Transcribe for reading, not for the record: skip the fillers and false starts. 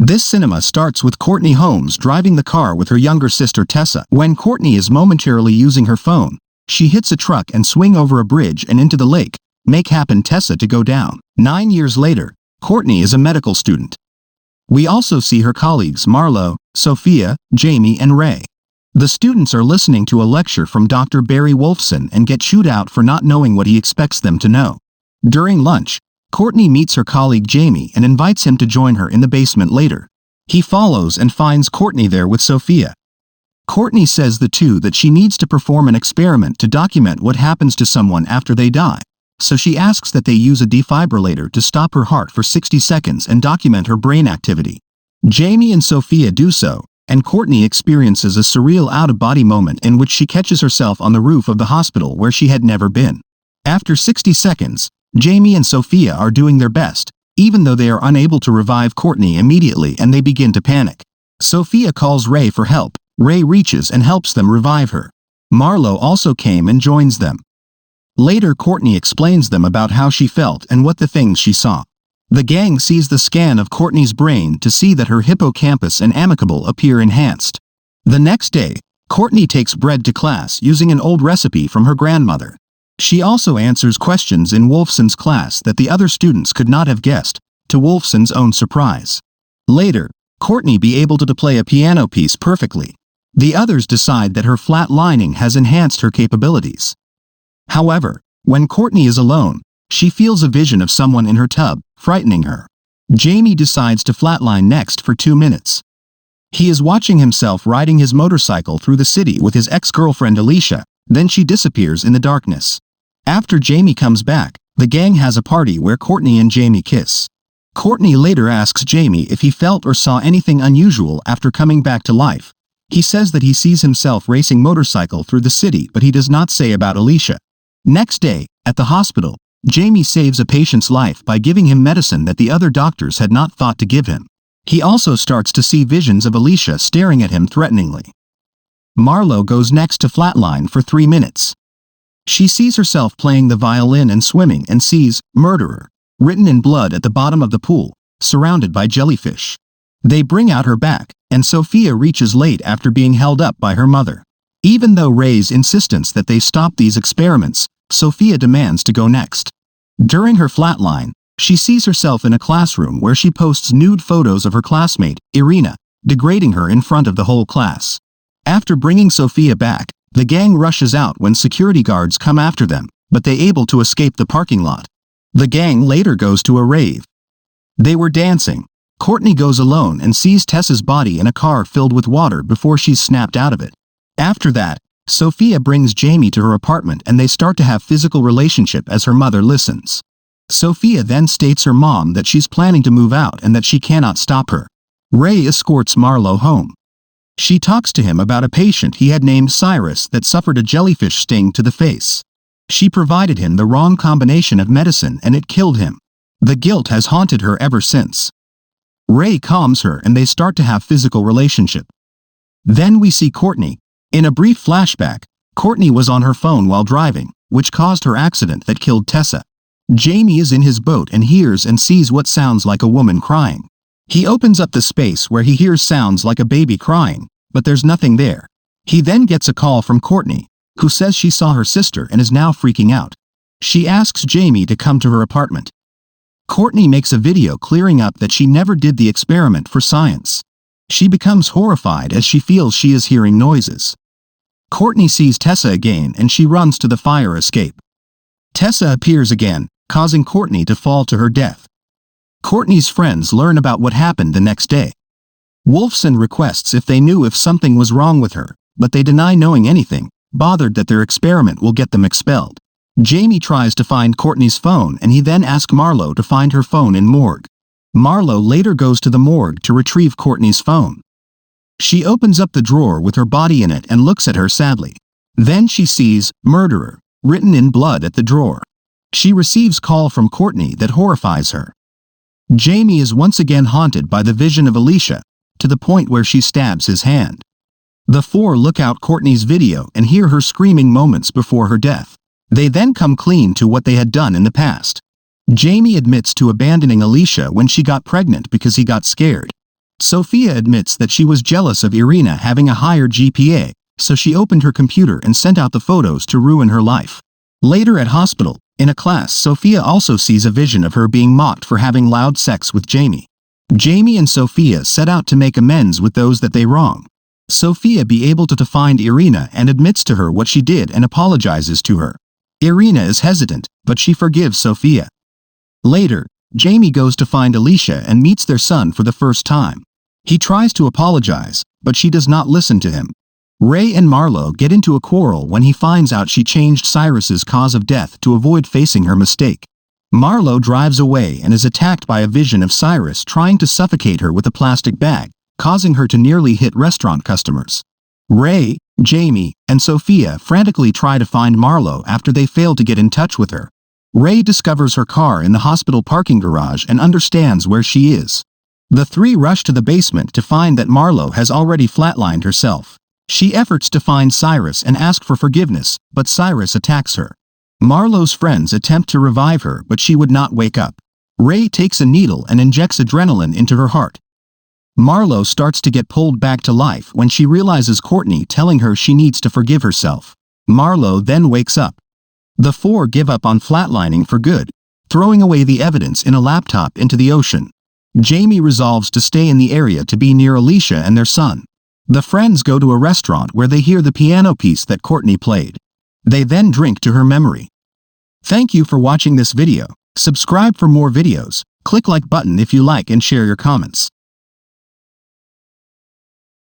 This cinema starts with Courtney Holmes driving the car with her younger sister Tessa. When Courtney is momentarily using her phone, she hits a truck and swing over a bridge and into the lake, make happen Tessa to go down. 9 years later, Courtney is a medical student. We also see her colleagues Marlo, Sophia, Jamie and Ray. The students are listening to a lecture from Dr. Barry Wolfson and get chewed out for not knowing what he expects them to know. During lunch, Courtney meets her colleague Jamie and invites him to join her in the basement later. He follows and finds Courtney there with Sophia. Courtney says that she needs to perform an experiment to document what happens to someone after they die, so she asks that they use a defibrillator to stop her heart for 60 seconds and document her brain activity. Jamie and Sophia do so, and Courtney experiences a surreal out-of-body moment in which she catches herself on the roof of the hospital where she had never been. After 60 seconds, Jamie and Sophia are doing their best, even though they are unable to revive Courtney immediately and they begin to panic. Sophia calls Ray for help. Ray reaches and helps them revive her. Marlo also came and joins them. Later Courtney explains them about how she felt and what the things she saw. The gang sees the scan of Courtney's brain to see that her hippocampus and amicable appear enhanced. The next day, Courtney takes bread to class using an old recipe from her grandmother. She also answers questions in Wolfson's class that the other students could not have guessed, to Wolfson's own surprise. Later, Courtney be able to play a piano piece perfectly. The others decide that her flat lining has enhanced her capabilities. However, when Courtney is alone, she feels a vision of someone in her tub, frightening her. Jamie decides to flatline next for 2 minutes. He is watching himself riding his motorcycle through the city with his ex-girlfriend Alicia, then she disappears in the darkness. After Jamie comes back, the gang has a party where Courtney and Jamie kiss. Courtney later asks Jamie if he felt or saw anything unusual after coming back to life. He says that he sees himself racing motorcycle through the city, but he does not say about Alicia. Next day, at the hospital, Jamie saves a patient's life by giving him medicine that the other doctors had not thought to give him. He also starts to see visions of Alicia staring at him threateningly. Marlo goes next to flatline for 3 minutes. She sees herself playing the violin and swimming and sees "murderer" written in blood at the bottom of the pool, surrounded by jellyfish. They bring out her back, and Sophia reaches late after being held up by her mother. Even though Ray's insistence that they stop these experiments, Sophia demands to go next. During her flatline, she sees herself in a classroom where she posts nude photos of her classmate, Irina, degrading her in front of the whole class. After bringing Sophia back, the gang rushes out when security guards come after them, but they able to escape the parking lot. The gang later goes to a rave. They were dancing. Courtney goes alone and sees Tessa's body in a car filled with water before she's snapped out of it. After that, Sophia brings Jamie to her apartment and they start to have physical relationship as her mother listens. Sophia then states her mom that she's planning to move out and that she cannot stop her. Ray escorts Marlo home. She talks to him about a patient he had named Cyrus that suffered a jellyfish sting to the face. She provided him the wrong combination of medicine and it killed him. The guilt has haunted her ever since. Ray calms her and they start to have physical relationship. Then we see Courtney. In a brief flashback, Courtney was on her phone while driving, which caused her accident that killed Tessa. Jamie is in his boat and hears and sees what sounds like a woman crying. He opens up the space where he hears sounds like a baby crying, but there's nothing there. He then gets a call from Courtney, who says she saw her sister and is now freaking out. She asks Jamie to come to her apartment. Courtney makes a video clearing up that she never did the experiment for science. She becomes horrified as she feels she is hearing noises. Courtney sees Tessa again and she runs to the fire escape. Tessa appears again, causing Courtney to fall to her death. Courtney's friends learn about what happened the next day. Wolfson requests if they knew if something was wrong with her, but they deny knowing anything, bothered that their experiment will get them expelled. Jamie tries to find Courtney's phone and he then asks Marlo to find her phone in morgue. Marlo later goes to the morgue to retrieve Courtney's phone. She opens up the drawer with her body in it and looks at her sadly. Then she sees "murderer" written in blood at the drawer. She receives call from Courtney that horrifies her. Jamie is once again haunted by the vision of Alicia, to the point where she stabs his hand. The four look out Courtney's video and hear her screaming moments before her death. They then come clean to what they had done in the past. Jamie admits to abandoning Alicia when she got pregnant because he got scared. Sophia admits that she was jealous of Irina having a higher GPA, so she opened her computer and sent out the photos to ruin her life. Later at hospital, in a class, Sophia also sees a vision of her being mocked for having loud sex with Jamie. Jamie and Sophia set out to make amends with those that they wrong. Sophia be able to find Irina and admits to her what she did and apologizes to her. Irina is hesitant, but she forgives Sophia. Later, Jamie goes to find Alicia and meets their son for the first time. He tries to apologize, but she does not listen to him. Ray and Marlo get into a quarrel when he finds out she changed Cyrus's cause of death to avoid facing her mistake. Marlo drives away and is attacked by a vision of Cyrus trying to suffocate her with a plastic bag, causing her to nearly hit restaurant customers. Ray, Jamie, and Sophia frantically try to find Marlo after they fail to get in touch with her. Ray discovers her car in the hospital parking garage and understands where she is. The three rush to the basement to find that Marlo has already flatlined herself. She efforts to find Cyrus and ask for forgiveness, but Cyrus attacks her. Marlo's friends attempt to revive her, but she would not wake up. Ray takes a needle and injects adrenaline into her heart. Marlo starts to get pulled back to life when she realizes Courtney telling her she needs to forgive herself. Marlo then wakes up. The four give up on flatlining for good, throwing away the evidence in a laptop into the ocean. Jamie resolves to stay in the area to be near Alicia and their son. The friends go to a restaurant where they hear the piano piece that Courtney played. They then drink to her memory. Thank you for watching this video. Subscribe for more videos. Click like button if you like and share your comments.